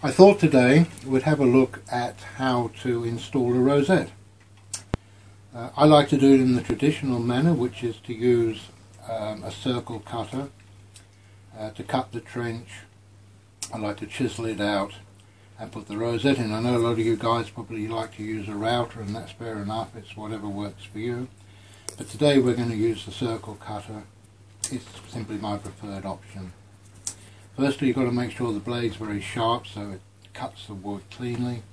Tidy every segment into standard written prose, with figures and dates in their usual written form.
I thought today we'd have a look at how to install a rosette. I like to do it in the traditional manner, which is to use a circle cutter to cut the trench. I like to chisel it out and put the rosette in. I know a lot of you guys probably like to use a router, and that's fair enough, it's whatever works for you. But today we're going to use the circle cutter. It's simply my preferred option. Firstly, you've got to make sure the blade's very sharp so it cuts the wood cleanly.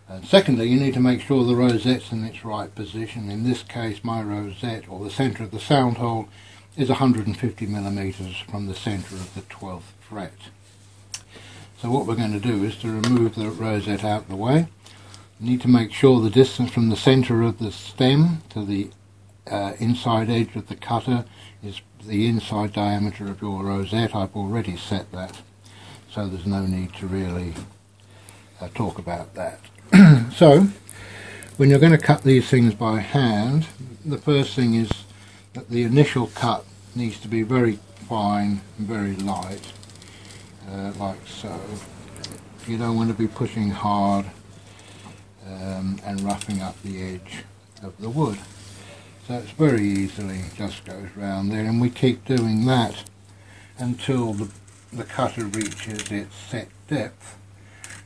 And secondly, you need to make sure the rosette's in its right position. In this case, my rosette, or the centre of the sound hole, is 150 millimeters from the centre of the 12th fret. So what we're going to do is to remove the rosette out of the way. You need to make sure the distance from the centre of the stem to the inside edge of the cutter is the inside diameter of your rosette. I've already set that, so there's no need to really talk about that. So when you're going to cut these things by hand, the first thing is that the initial cut needs to be very fine and very light, like so. You don't want to be pushing hard and roughing up the edge of the wood. So it's very easily just goes round there, and we keep doing that until the cutter reaches its set depth,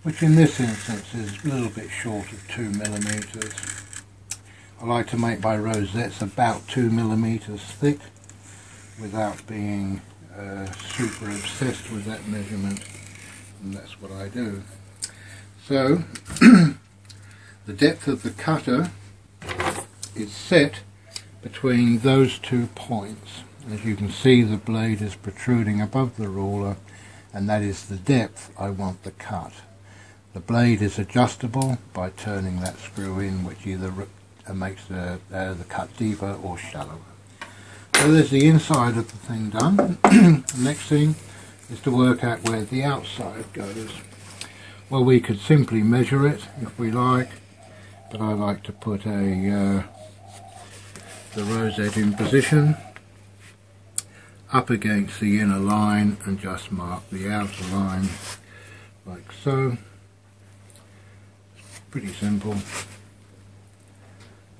which in this instance is a little bit short of 2 millimeters. I like to make my rosettes about 2 millimeters thick without being super obsessed with that measurement, and that's what I do. So the depth of the cutter is set between those 2 points. As you can see, the blade is protruding above the ruler, and that is the depth I want the cut. The blade is adjustable by turning that screw in, which either makes the cut deeper or shallower. So there's the inside of the thing done. The next thing is to work out where the outside goes. Well, we could simply measure it if we like, but I like to put the rosette in position up against the inner line and just mark the outer line like so. Pretty simple.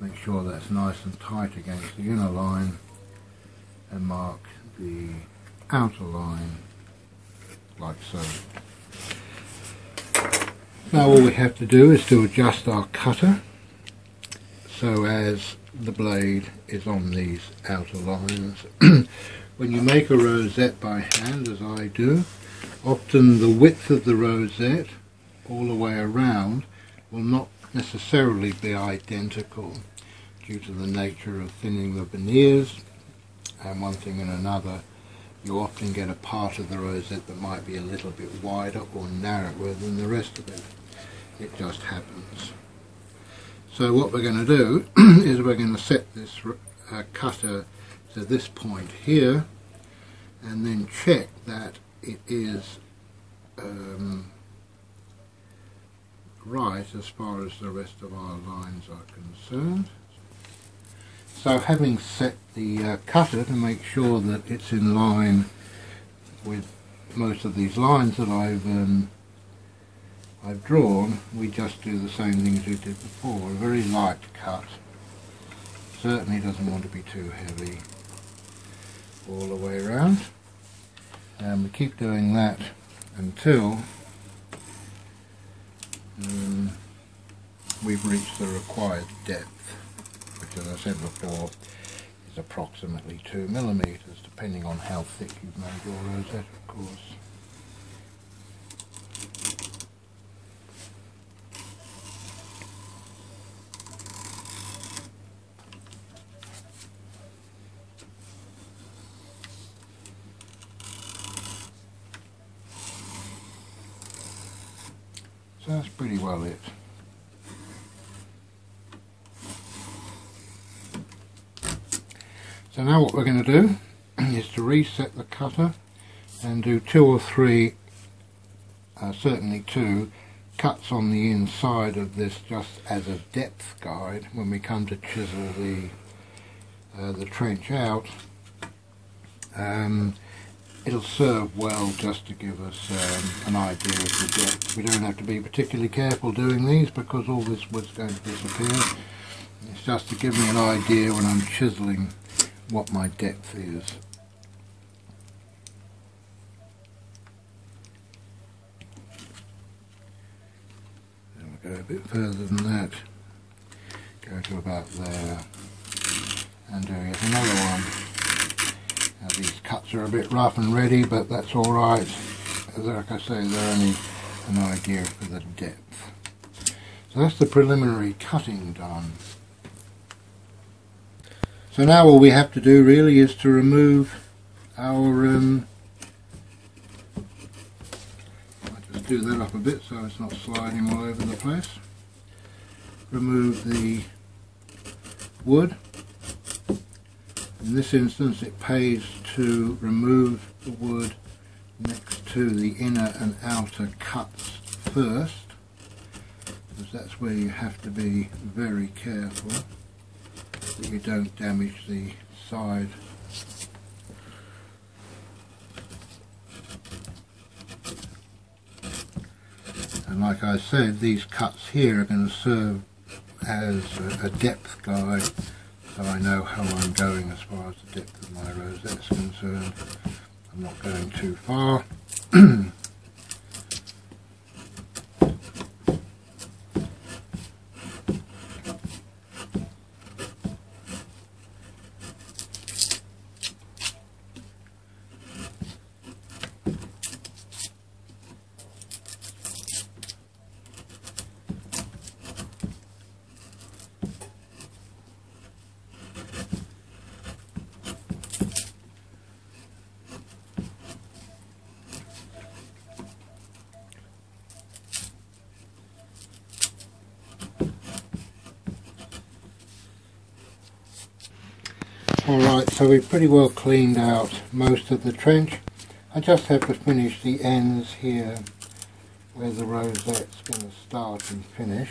Make sure that's nice and tight against the inner line and mark the outer line like so. Now all we have to do is to adjust our cutter so as the blade is on these outer lines. When you make a rosette by hand, as I do, often the width of the rosette all the way around will not necessarily be identical due to the nature of thinning the veneers, and one thing and another, you often get a part of the rosette that might be a little bit wider or narrower than the rest of it. It just happens. So what we're going to do is we're going to set this cutter to this point here, and then check that it is right as far as the rest of our lines are concerned. So having set the cutter to make sure that it's in line with most of these lines that I've drawn, we just do the same thing as we did before. A very light cut. Certainly doesn't want to be too heavy all the way around. And we keep doing that until we've reached the required depth, which, as I said before, is approximately 2 millimeters, depending on how thick you've made your rosette, of course. So that's pretty well it. So now what we're going to do is to reset the cutter and do 2 or 3, certainly 2, cuts on the inside of this just as a depth guide when we come to chisel the trench out. it'll serve well just to give us an idea of the depth. We don't have to be particularly careful doing these because all this wood's going to disappear. It's just to give me an idea when I'm chiseling what my depth is. Then we'll go a bit further than that. Go to about there. And do yet another one. Now these cuts are a bit rough and ready, but that's alright. Like I say, they're only an idea for the depth. So that's the preliminary cutting done. So now all we have to do really is to remove our, I'll just do that up a bit so it's not sliding all over the place. Remove the wood. In this instance it pays to remove the wood next to the inner and outer cuts first, because that's where you have to be very careful that you don't damage the side. And like I said, these cuts here are going to serve as a depth guide, so I know how I'm going as far as the depth of my rosette is concerned. I'm not going too far. Alright, so we've pretty well cleaned out most of the trench. I just have to finish the ends here where the rosette's going to start and finish.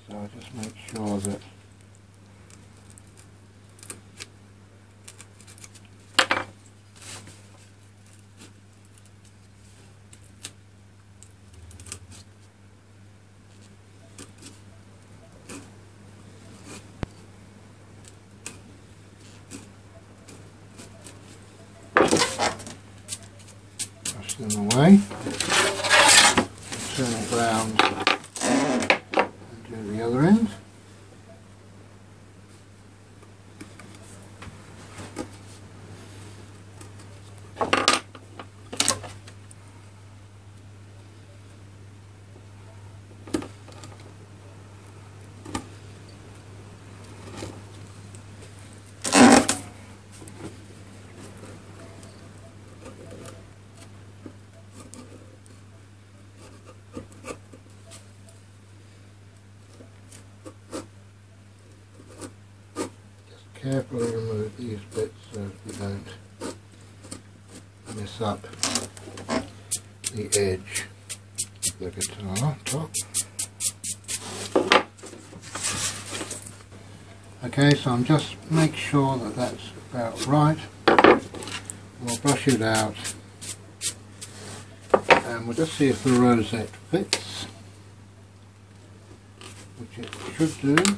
So I just make sure that them away, turn it round and do the other end. Carefully remove these bits so we don't mess up the edge of the guitar top. Okay, so I'm just make sure that that's about right. We'll brush it out and we'll just see if the rosette fits, which it should do.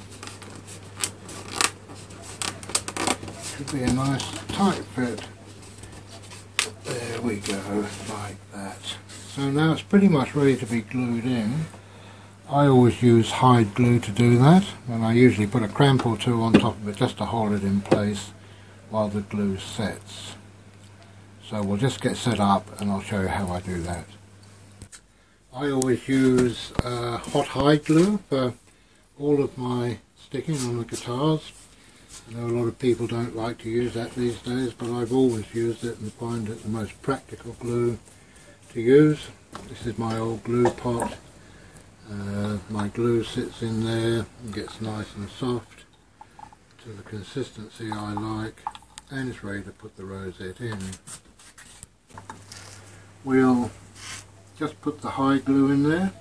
Should be a nice tight fit. There we go, like that. So now it's pretty much ready to be glued in. I always use hide glue to do that, and I usually put a cramp or two on top of it just to hold it in place while the glue sets. So we'll just get set up and I'll show you how I do that. I always use hot hide glue for all of my sticking on the guitars. I know a lot of people don't like to use that these days, but I've always used it and find it the most practical glue to use. This is my old glue pot. My glue sits in there and gets nice and soft to the consistency I like, and it's ready to put the rosette in. We'll just put the hide glue in there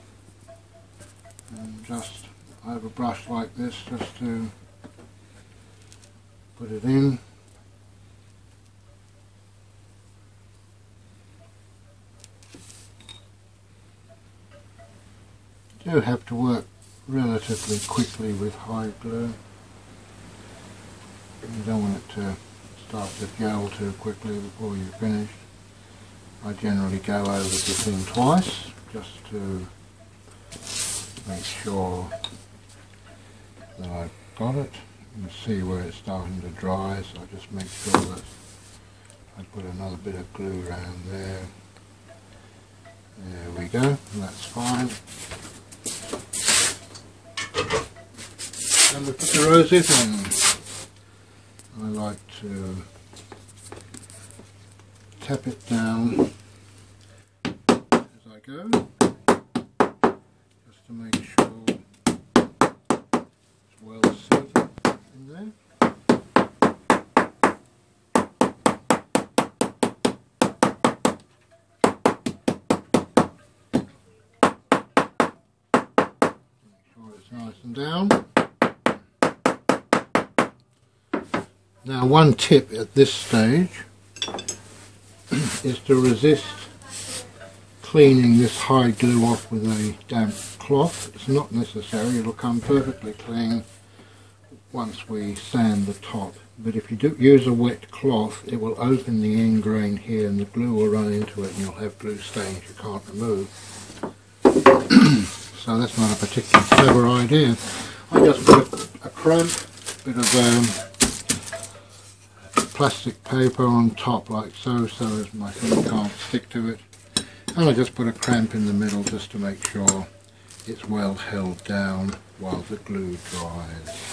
and just I have a brush like this just to put it in. do have to work relatively quickly with hide glue. You don't want it to start to gel too quickly before you're finished. I generally go over the thing twice just to make sure that I've got it. You can see where it's starting to dry, so I just make sure that I put another bit of glue around there. There we go, that's fine. And we put the rosette in. I like to tap it down as I go, just to make sure it's well seated in there. Make sure it's nice and down. Now, one tip at this stage is to resist cleaning this hide glue off with a damp cloth. It's not necessary, it'll come perfectly clean once we sand the top. But if you do use a wet cloth, it will open the end grain here and the glue will run into it and you'll have glue stains you can't remove. So that's not a particularly clever idea. I just put a cramp, bit of plastic paper on top like so, so as my thing can't stick to it, and I just put a cramp in the middle just to make sure it's well held down while the glue dries.